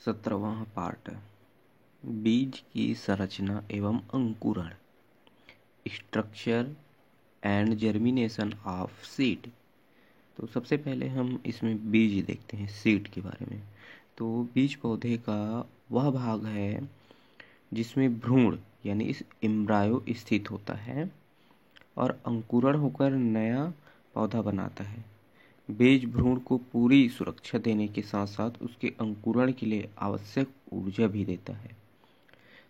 17वां part. बीज की संरचना एवं अंकुरण, structure and germination of seed. तो सबसे पहले हम इसमें बीज देखते हैं, सीड के बारे में। तो बीज पौधे का वह भाग है जिसमें भ्रूण यानी इस एम्ब्रायो स्थित होता है और अंकुरण होकर नया पौधा बनाता है। बीज भ्रूण को पूरी सुरक्षा देने के साथ साथ उसके अंकुरण के लिए आवश्यक ऊर्जा भी देता है।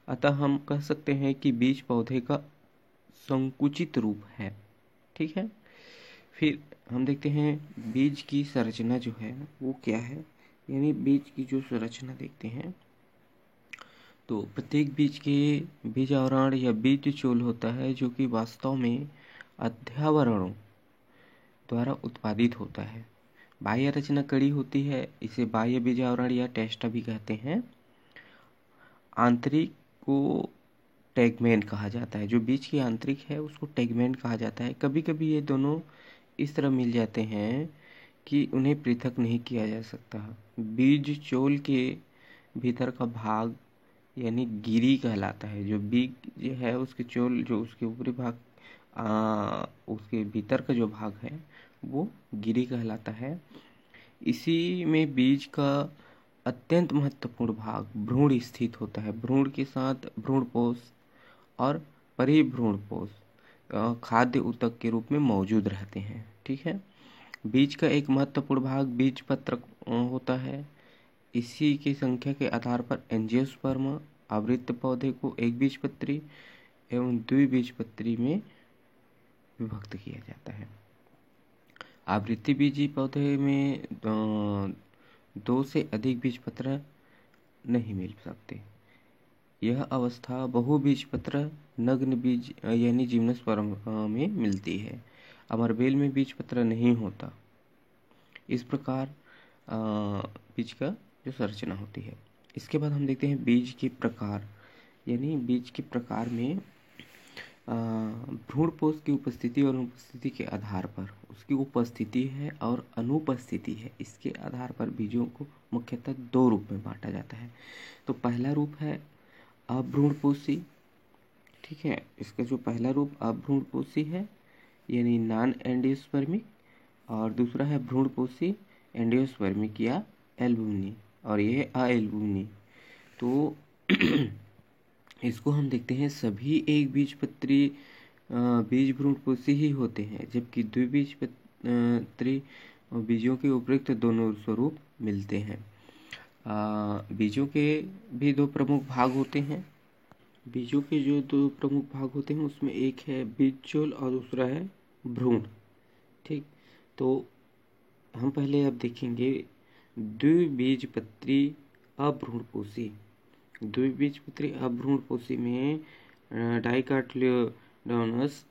अतः हम कह सकते हैं कि बीज पौधे का संकुचित रूप है। ठीक है। फिर हम देखते हैं बीज की संरचना जो है वो क्या है, यानी बीज की जो संरचना देखते हैं तो प्रत्येक बीज के बीज आवरण या बीज चोल होता है जो कि वास्तव में अध्यावरणों द्वारा उत्पादित होता है। बाह्य रचना कड़ी होती है, इसे बाह्य बीज आवरण या टेस्टा भी कहते हैं। आंतरिक को टेगमेन कहा जाता है, जो बीज की आंतरिक है उसको टेगमेन कहा जाता है। कभी कभी ये दोनों इस तरह मिल जाते हैं कि उन्हें पृथक नहीं किया जा सकता। बीज चोल के भीतर का भाग यानी गिरी कहलाता है। जो बीज है उसके चोल, जो उसके ऊपरी भाग उसके भीतर का जो भाग है वो गिरी कहलाता है। इसी में बीज का अत्यंत महत्वपूर्ण भाग भ्रूण स्थित होता है। भ्रूण के साथ भ्रूणपोष और परिभ्रूणपोष खाद्य ऊतक के रूप में मौजूद रहते हैं। ठीक है। बीज का एक महत्वपूर्ण भाग बीजपत्र होता है। इसी की संख्या के आधार पर एंजियोस्पर्म आवृत्त पौधे को एक बीजपत्री एवं द्विबीजपत्री में विभक्त किया जाता है। आवृत्ति बीजी पौधे में दो से अधिक बीजपत्र नहीं मिल सकते। यह अवस्था बहुबीजपत्र नग्न बीज यानी जिम्नोस्पर्म में मिलती है। अमरबेल में बीजपत्र नहीं होता। इस प्रकार बीज का जो संरचना होती है। इसके बाद हम देखते हैं बीज के प्रकार, यानी बीज के प्रकार में भ्रूणपोष की उपस्थिति और अनुपस्थिति के आधार पर उसकी उपस्थिति है और अनुपस्थिति है, इसके आधार पर बीजों को मुख्यतः दो रूप में बांटा जाता है। तो पहला रूप है अभ्रूणपोषी। ठीक है। इसका जो पहला रूप अभ्रूणपोषी है यानी नॉन एंजियोस्पर्मिक, और दूसरा है भ्रूणपोषी एंजियोस्पर्मिक या एल्बुमिनी, और ये है अएल्बुमिनी। तो इसको हम देखते हैं सभी एक बीजपत्री बीज भ्रूणपोषी ही होते हैं, जबकि द्विबीजपत्री बीजों के उपयुक्त दोनों स्वरूप मिलते हैं। बीजों के भी दो प्रमुख भाग होते हैं। बीजों के जो दो प्रमुख भाग होते हैं उसमें एक है बीजचोल और दूसरा है भ्रूण। ठीक। तो हम पहले अब देखेंगे द्विबीजपत्री अभ्रूणपोषी। द्विबीजपत्री अभ्रूणपोषी में डाइकोटिलेडोनस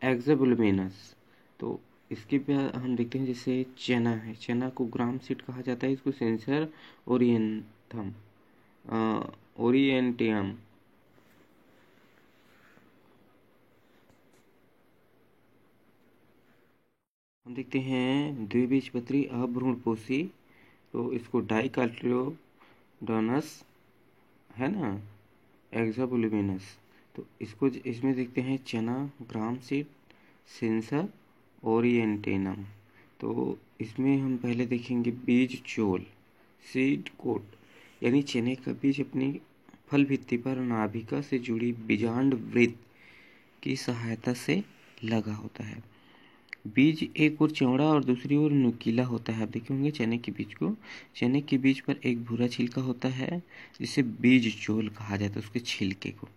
एक्सोबुल्बिनस। तो इसके बाद हम देखते हैं जैसे चना है, चना को ग्राम सीड कहा जाता है, इसको सेंसर ओरिएंटियम हम देखते हैं द्विबीजपत्री अभ्रूणपोषी। तो इसको डाइकोटिलेडोनस है ना, एक्सोबुल्बिनस। तो इसको इसमें देखते हैं चना ग्राम सीड सेंसर ओरिएंटेनम। तो इसमें हम पहले देखेंगे बीज चोल सीड कोट, यानी चने का बीज अपनी फल भित्ति पर नाभिका से जुड़ी बीजांड वृत्त की सहायता से लगा होता है। बीज एक ओर चौड़ा और दूसरी ओर नुकीला होता है। आप देखे होंगे चने के बीज को। चने के बीज पर एक भूरा छिलका होता है जिसे बीज चोल कहा जाता है, उसके छिलके को।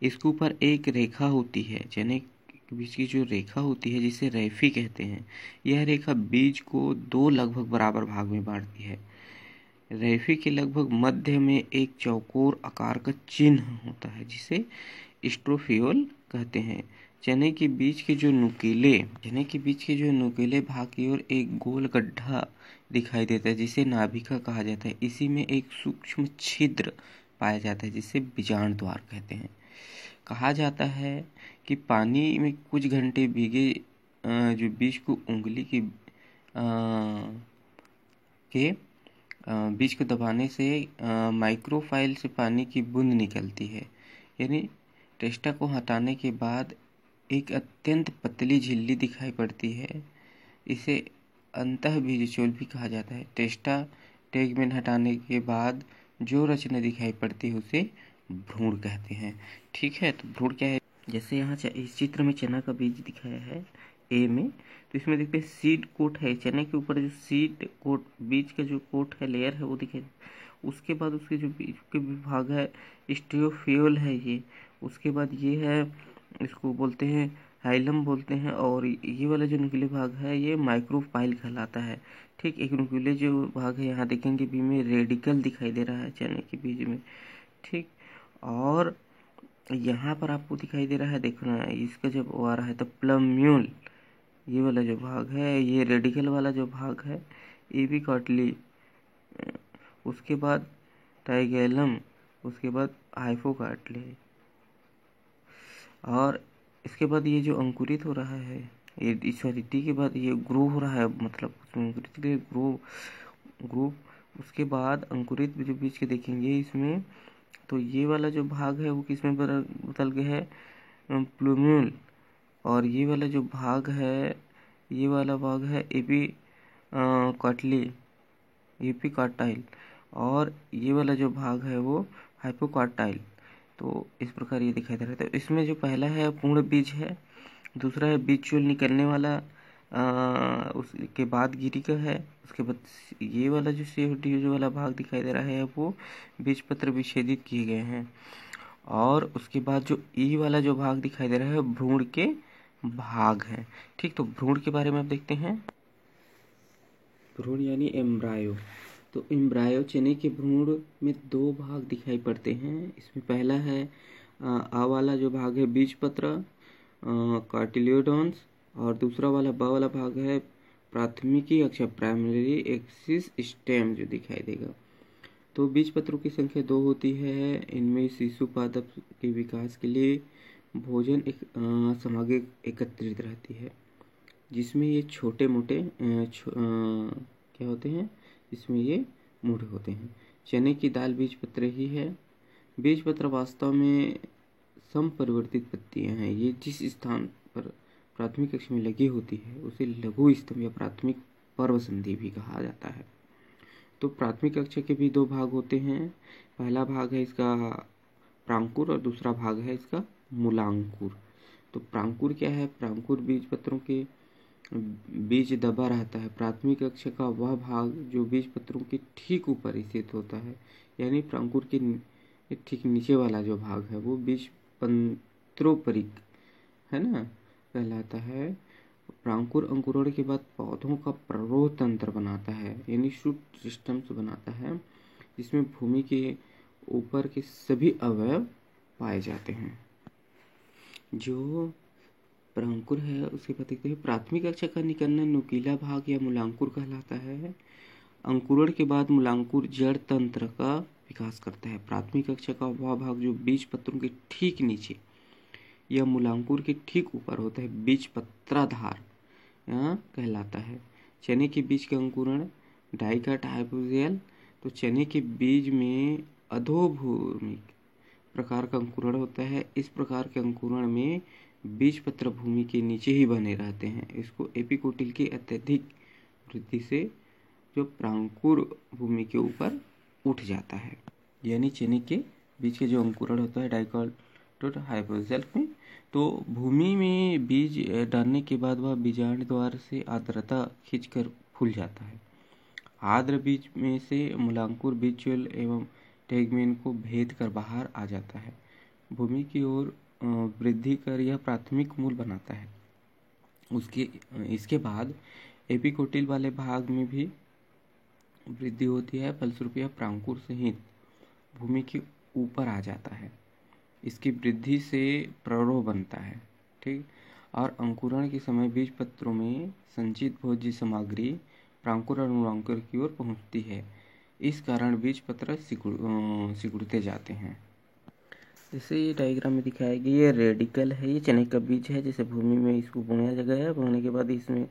इसके ऊपर एक रेखा होती है, चने के बीज की जो रेखा होती है जिसे रैफी कहते हैं। यह रेखा बीज को दो लगभग बराबर भाग में बांटती है। रैफी के लगभग मध्य में एक चौकोर आकार का चिन्ह होता है जिसे स्ट्रोफियोल कहते हैं। चने के बीज के जो नुकीले भाग की ओर एक गोल गड्ढा दिखाई देता है जिसे नाभिका कहा जाता है। इसी में एक सूक्ष्म छिद्र पाया जाता है जिसे बीजांड द्वार कहते हैं। कहा जाता है कि पानी में कुछ घंटे भीगे जो बीज को उंगली की के बीज को दबाने से माइक्रोफाइल से पानी की बूंद निकलती है। यानी टेस्टा को हटाने के बाद एक अत्यंत पतली झिल्ली दिखाई पड़ती है। इसे अंतःबीजोल भी कहा जाता है। टेस्टा टेगमेन हटाने के बाद जो रचना दिखाई पड़ती है उसे भ्रूण कहते हैं। ठीक है, तो भ्रूण क्या है? जैसे यहाँ इस चित्र में चना का बीज दिखाया है ए में, तो इसमें देखते हैं सीड कोट है। चने के ऊपर जो सीड कोट, बीज का जो कोट है, लेयर है, वो दिखाई। उसके बाद उसके जो बीज के विभाग है, स्टियोफ्यूल है ये। उसके बाद ये है, इसको बोलते हैं हाइलम बोलते हैं। और ये वाला जो नुकीले भाग है ये माइक्रोफाइल कहलाता है। ठीक, एक नुकीले जो भाग है, यहाँ देखेंगे बी में रेडिकल दिखाई दे रहा है चने के बीज में। ठीक, और यहाँ पर आपको दिखाई दे रहा है, देखना इसका जब वो आ रहा है तो प्लम्यूल, ये वाला जो भाग है, ये रेडिकल वाला जो भाग है, एपिकार्टली, उसके बाद टाइगेलम, उसके बाद हाइपोकार्टली, और इसके बाद ये जो अंकुरित हो रहा है, ये सॉरी टी के बाद ये ग्रो हो रहा है, मतलब उसमें अंकुरित के ग्रो। उसके बाद अंकुरित जो बीज के देखेंगे इसमें, तो ये वाला जो भाग है वो किसमें बदल गया है, प्लूम्यूल। और ये वाला जो भाग है, ये वाला भाग है एपिकार्टाइल, और ये वाला जो भाग है वो हाइपोकार्टाइल। तो इस प्रकार ये दिखाई दे रहा है। तो इसमें जो पहला है पूर्ण बीज है, दूसरा है बीज चूल निकलने वाला, उसके बाद गिरी का है। उसके बाद ये वाला जो CFD वाला भाग दिखाई दे रहा है वो बीज पत्र विच्छेदित किए गए हैं। और उसके बाद जो ई वाला जो भाग दिखाई दे रहा है भ्रूण के भाग है। ठीक, तो भ्रूण के बारे में आप देखते हैं। भ्रूण यानी एम्ब्रायो। तो एम्ब्रायो चने के भ्रूण में दो भाग दिखाई पड़ते हैं। इसमें पहला है आ वाला जो भाग है बीज पत्र, कार्टिलियोडॉन्स, और दूसरा वाला ब वाला भाग है प्राथमिकी अक्ष, प्राइमरी एक्सिस स्टेम जो दिखाई देगा। तो बीज पत्रों की संख्या 2 होती है। इनमें शिशु पादप के विकास के लिए भोजन एक सामग्री एकत्रित रहती है, जिसमें ये छोटे मोटे क्या होते हैं, इसमें ये मूढ़ होते हैं। चने की दाल बीज पत्र ही है। बीज पत्र वास्तव में समपरिवर्तित पत्तियां हैं। ये जिस स्थान पर प्राथमिक अक्ष में लगी होती है उसे लघु स्तंभ या प्राथमिक पर्व संधि भी कहा जाता है। तो प्राथमिक अक्ष के भी दो भाग होते हैं। पहला भाग है इसका प्रांकुर और दूसरा भाग है इसका मूलांकुर। तो प्रांकुर क्या है? प्रांकुर बीज पत्रों के बीज दबा रहता है। प्राथमिक अक्ष का वह भाग जो बीज पत्रों के ठीक ऊपर स्थित होता है, यानी प्रांकुर के ठीक नीचे वाला जो भाग है वो बीज पंत्रोपरिक है ना, कहलाता है। प्रांकुर अंकुरण के बाद पौधों का प्ररोह तंत्र बनाता है, यानी शूट सिस्टम्स बनाता है, जिसमें भूमि के ऊपर के सभी अवयव पाए जाते हैं। जो प्रांकुर है उसके बाद देखते हैं प्राथमिक अक्ष का निकलना नुकीला भाग या मूलांकुर कहलाता है। अंकुरण के बाद मूलांकुर जड़ तंत्र का विकास करता है। प्राथमिक अक्ष का वह भाग जो बीज पत्रों के ठीक नीचे या मूलांकुर के ठीक ऊपर होता है, बीज पत्राधार कहलाता है। चने के बीज का अंकुरण डाइकोट हाइपोजेल। तो चने के बीज में अधोभूमिक प्रकार का अंकुरण होता है। इस प्रकार के अंकुरण में बीज पत्र भूमि के नीचे ही बने रहते हैं। इसको एपिकोटिल की अत्यधिक वृद्धि से जो प्रांकुर भूमि के ऊपर उठ जाता है, यानी चने के बीज के जो अंकुरण होता है डाइकोट हाइपोजेल में, तो भूमि में बीज डालने के बाद वह बीजांड द्वार से आर्द्रता खींचकर फूल जाता है। आर्द्र बीज में से मूलांकुर बीज एवं टेगमेन को भेद कर बाहर आ जाता है। भूमि की ओर वृद्धि कर यह प्राथमिक मूल बनाता है। इसके बाद एपिकोटिल वाले भाग में भी वृद्धि होती है, फलस्वरूप यह प्रांकुर सहित भूमि के ऊपर आ जाता है। इसकी वृद्धि से प्ररोह बनता है। ठीक, और अंकुरण के समय बीज पत्रों में संचित भोज्य सामग्री प्रांकुर और मूलांकुर की ओर पहुंचती है। इस कारण बीज पत्र सिकुड़ते जाते हैं। जैसे ये डायग्राम में दिखाया गया, ये रेडिकल है, ये चने का बीज है। जैसे भूमि में इसको बोया गया है, बोने के बाद इसमें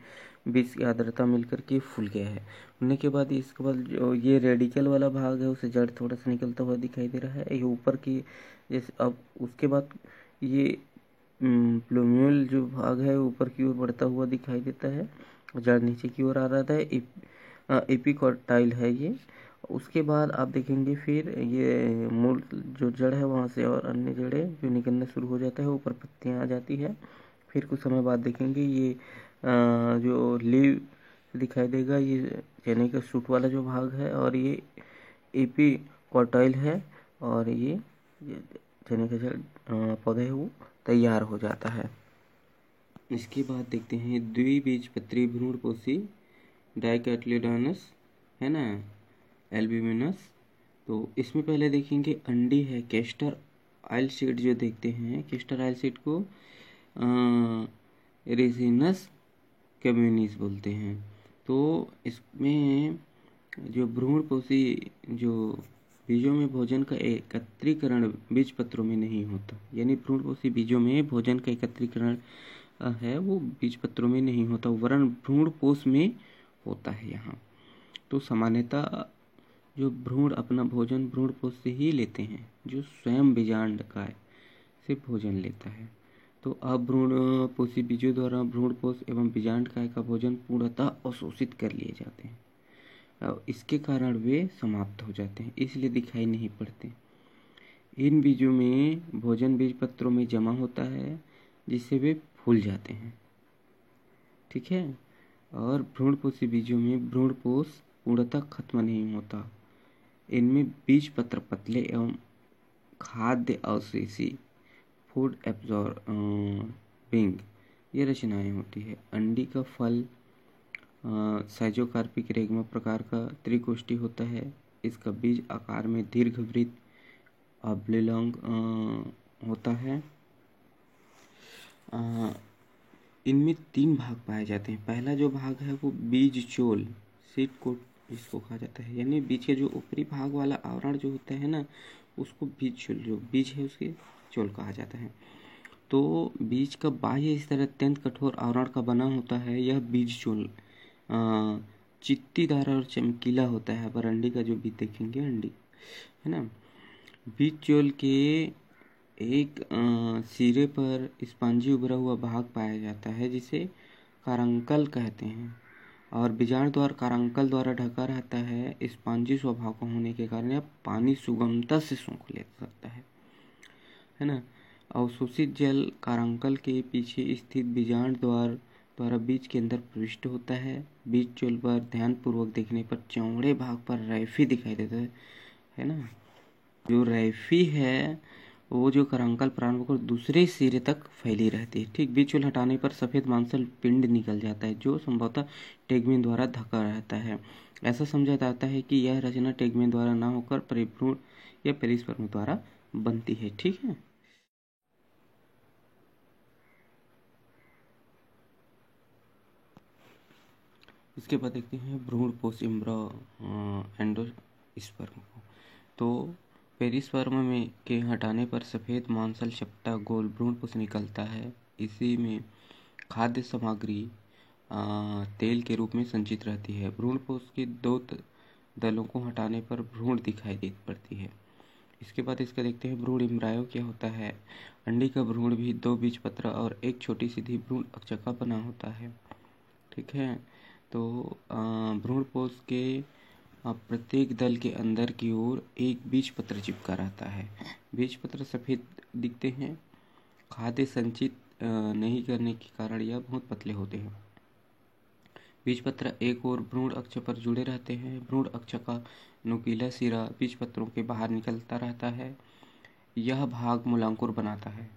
बीज की आर्द्रता मिलकर के फूल गया है। फूलने के बाद इसके बाद जो ये रेडिकल वाला भाग है उसे जड़ थोड़ा सा निकलता हुआ दिखाई दे रहा है, ये ऊपर की। जैसे अब उसके बाद ये प्लूम्यूल जो भाग है ऊपर की ओर बढ़ता हुआ दिखाई देता है, जड़ नीचे की ओर आ रहा है। एपिकॉटाइल है ये। उसके बाद आप देखेंगे फिर ये मूल जो जड़ है वहाँ से और अन्य जड़ें जो निकलना शुरू हो जाता है, ऊपर पत्तियाँ आ जाती है। फिर कुछ समय बाद देखेंगे ये जो लीव दिखाई देगा, ये चने का सूट वाला जो भाग है, और ये एपिकॉटाइल है, और ये चने का जड़ पौधा है वो तैयार हो जाता है। इसके बाद देखते हैं द्विबीजपत्री भ्रूणपोषी डाइकोटिलेडोनस है ना, एल्ब्यूमिनस। तो इसमें पहले देखेंगे अंडी है, कैस्टर ऑयल सीड जो देखते हैं, कैस्टर ऑयल सीड को रेसिनस कम्युनिस बोलते हैं। तो इसमें जो भ्रूणपोषी जो बीजों में भोजन का एकत्रीकरण बीज पत्रों में नहीं होता, यानी भ्रूणपोषी बीजों में भोजन का एकत्रीकरण है वो बीज पत्रों में नहीं होता, वरन भ्रूणपोष में होता है यहाँ। तो सामान्यतः जो भ्रूण अपना भोजन भ्रूणपोष से ही लेते हैं, जो स्वयं बीजांडकाय से भोजन लेता है। तो अब भ्रूणपोषी बीजों द्वारा भ्रूणपोष एवं बीजांडकाय का भोजन पूर्णतः अवशोषित कर लिए जाते हैं, और इसके कारण वे समाप्त हो जाते हैं, इसलिए दिखाई नहीं पड़ते। इन बीजों में भोजन बीज पत्रों में जमा होता है, जिससे वे फूल जाते हैं, ठीक है। और भ्रूणपोषी बीजों में भ्रूणपोष पूर्णतः खत्म नहीं होता। इनमें बीज पत्र पतले एवं खाद्य अवशेषी फूड एब्जॉर्बिंग ये रचनाएं होती है। अंडी का फल साइजोकार्पिक रेगमा प्रकार का त्रिकोष्ठी होता है। इसका बीज आकार में दीर्घवृत्त ऑब्लिंग होता है। इनमें 3 भाग पाए जाते हैं। पहला जो भाग है वो बीज चोल, सीड कोट इसको कहा जाता है, यानी बीज के जो ऊपरी भाग वाला आवरण जो होता है ना, उसको बीज चोल, जो बीज है उसके चोल कहा जाता है। तो बीज का बाह्य स्तर अत्यंत कठोर आवरण का बना होता है, यह बीज चोल चित्तीदार और चमकीला होता है। पर अंडी का जो बीज देखेंगे, अंडी है ना, बीज चोल के एक सिरे पर स्पंजी उभरा हुआ भाग पाया जाता है, जिसे कारंकल कहते हैं, और बीजाणु द्वारा कारंकल द्वारा ढका रहता है। स्पंजी स्वभाव का होने के कारण यह पानी सुगमता से सोख ले सकता है ना। अवशोषित जल कारंकल के पीछे स्थित बीजाणु द्वारा बीज के अंदर प्रविष्ट होता है। बीज चोल पर ध्यानपूर्वक देखने पर चौड़े भाग पर रैफी दिखाई देता है ना। जो रैफी है वो जो कारंकल प्रारंभ होकर दूसरे सिरे तक फैली रहती है, ठीक। बीज चोल हटाने पर सफेद मांसल पिंड निकल जाता है, जो संभवतः टेगमेन द्वारा ढका रहता है। ऐसा समझा जाता है कि यह रचना टेगमेन द्वारा न होकर परिभ्रूण या पेरिस्पर्म द्वारा बनती है, ठीक है। इसके बाद देखते हैं भ्रूणपोष एंडोस्पर्म को। तो पेरिस्पर्म में के हटाने पर सफ़ेद मांसल चपटा गोल भ्रूणपोष निकलता है। इसी में खाद्य सामग्री तेल के रूप में संचित रहती है। भ्रूणपोष के 2 दलों को हटाने पर भ्रूण दिखाई दे पड़ती है। इसके बाद इसका देखते हैं भ्रूण एम्ब्रायो क्या होता है। अंडी का भ्रूण भी 2 बीजपत्र और एक छोटी सीधी भ्रूण अक्षका बना होता है, ठीक है। तो भ्रूणपोष के प्रत्येक दल के अंदर की ओर एक बीज पत्र चिपका रहता है। बीज पत्र सफ़ेद दिखते हैं। खाद्य संचित नहीं करने के कारण यह बहुत पतले होते हैं। बीज पत्र एक और भ्रूण अक्ष पर जुड़े रहते हैं। भ्रूण अक्ष का नुकीला सिरा बीज पत्रों के बाहर निकलता रहता है। यह भाग मूलांकुर बनाता है,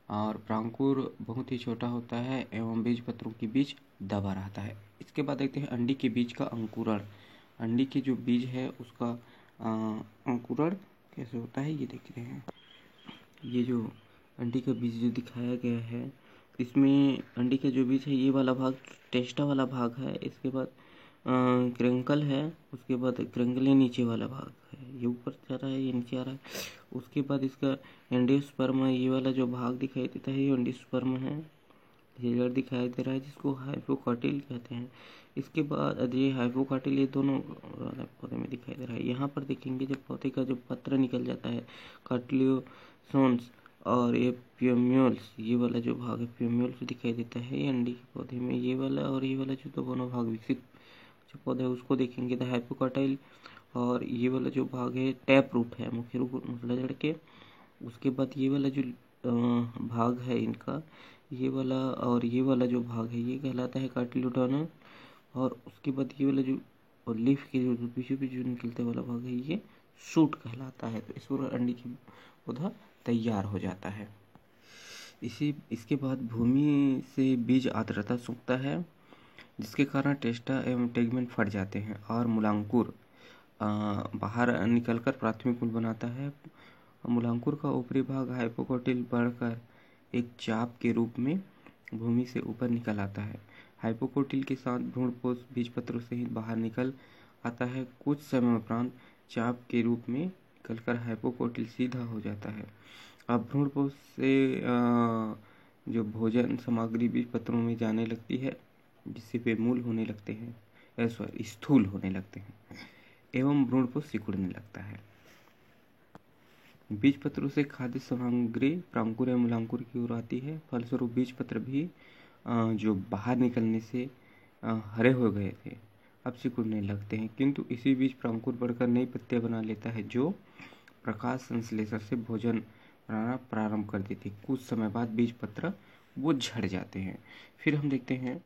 और प्रांकुर बहुत ही छोटा होता है एवं बीज पत्रों के बीच दबा रहता है। इसके बाद देखते हैं अंडी के बीज का अंकुरण। अंडी के जो बीज है उसका अंकुरण कैसे होता है ये देखते हैं। ये जो अंडी का बीज जो दिखाया गया है, इसमें अंडी का जो बीज है ये वाला भाग टेस्टा वाला भाग है। इसके बाद क्रैंकल है, उसके बाद क्रैंकल ये नीचे वाला भाग है, ये ऊपर जा रहा है, ये नीचे आ रहा है। उसके बाद इसका एंडोस्पर्म है, ये वाला जो भाग दिखाई देता है ये एंडोस्पर्म है, ये जड़ दिखाई दे रहा है जिसको हाइपोकॉटिल कहते हैं। इसके बाद ये हाइपोकॉटिल ये दोनों पौधे में दिखाई दे रहा है। यहाँ पर देखेंगे जब पौधे का जो पत्र निकल जाता है कार्टिलियोसोन्स और ये प्यूम्यूल्स, ये वाला जो भाग है प्यूम्यूल्स दिखाई देता है ये अंडे के पौधे में, ये वाला और ये वाला जो दोनों भाग विकसित जो पौधा है उसको देखेंगे तो हाइपोकॉटाइल। और ये वाला जो भाग है टैप रूट है, मुख्य रूप मूसला जड़ के। उसके बाद ये वाला जो भाग है इनका, ये वाला और ये वाला जो भाग है ये कहलाता है कार्टिलोडोनम। और उसके बाद ये वाला जो लीफ के जो पीछे पीछे जो निकलते वाला भाग है ये शूट कहलाता है। तो इस पूरा अंडे की पौधा तैयार हो जाता है। इसके बाद भूमि से बीज आर्द्रता सूखता है जिसके कारण टेस्टा एवं टेगमेंट फट जाते हैं और मूलांकुर बाहर निकलकर प्राथमिक मूल बनाता है। मूलांकुर का ऊपरी भाग हाइपोकॉटिल बढ़कर एक चाप के रूप में भूमि से ऊपर निकल आता है। हाइपोकॉटिल के साथ भ्रूणपोष बीजपत्रों सहित बाहर निकल आता है। कुछ समय उपरांत चाप के रूप में निकलकर हाइपोकॉटिल सीधा हो जाता है। अब भ्रूणपोष से जो भोजन सामग्री बीजपत्रों में जाने लगती है जिससे वे मूल होने लगते हैं, स्थूल होने लगते हैं एवं भ्रूणपोष सिकुड़ने लगता है। बीजपत्रों से खाद्य सामग्री प्रांकुर या मूलांकुर की ओर आती है। फलस्वरूप बीजपत्र भी जो बाहर निकलने से हरे हो गए थे अब सिकुड़ने लगते हैं, किंतु इसी बीच प्रांकुर बढ़कर नई पत्तियां बना लेता है जो प्रकाश संश्लेषण से भोजन बनाना प्रारंभ कर देती है। कुछ समय बाद बीजपत्र वो झड़ जाते हैं। फिर हम देखते हैं